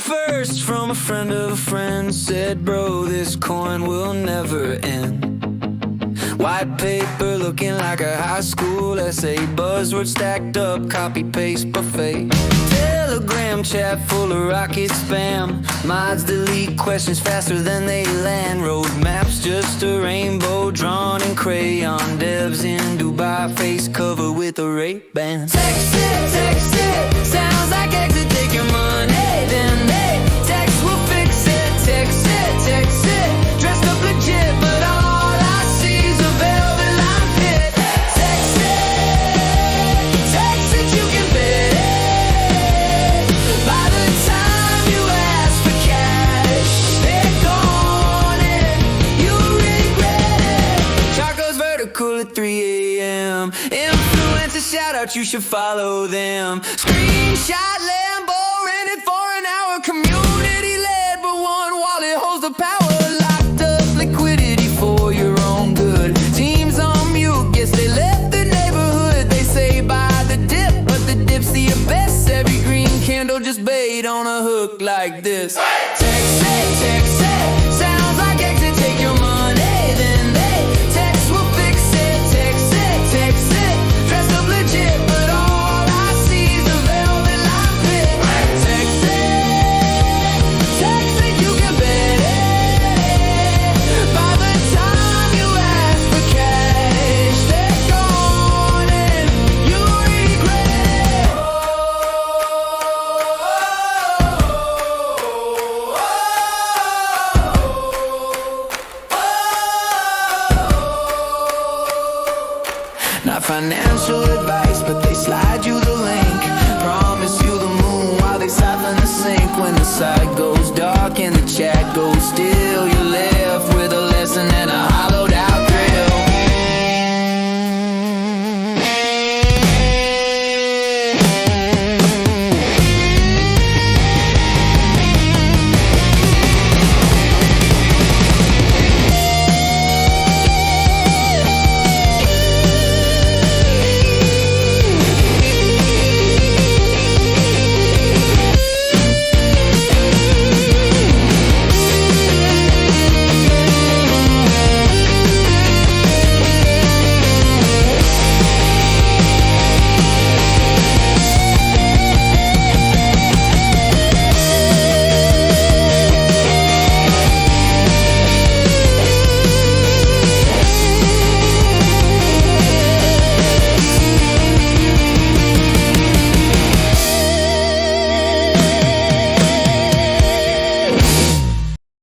first from a friend of a friend. Said, bro, this coin will never end. White paper looking like a high school essay. Buzzwords stacked up, copy-paste buffet. Telegram chat full of rocket spam. Mods delete questions faster than they land. Roadmaps just a rainbow drawn in crayon. Devs in Dubai, face cover with a Ray-Ban. Texit, sounds like exit, take your money. Then they text, we'll fix it. Texit, dressed up legit, but all I see is a velvet line pit. Texit, you can bet it. By the time you ask for cash, they're gone and you'll regret it. Chart goes vertical at 3 a.m. Influencer shout out, you should follow them. Screenshot Lambo, rented for an hour. Community led, but one wallet holds the power. Locked up liquidity for your own good. Teams on mute, guess they left the neighborhood. They say buy the dip, but the dip's the abyss. Every green candle just bait on a hook like this. Texit, sounds like exit, take your money. Then they text, we'll fix it. Texit, dressed up legit, but all I see is a velvet line pit. Texit, you can bet it. By the time you ask for cash, they're gone and you'll regret it. Not financial advice, but they slide you the link. Promise you the moon while they siphon the sink. When the site goes dark and the chat goes still,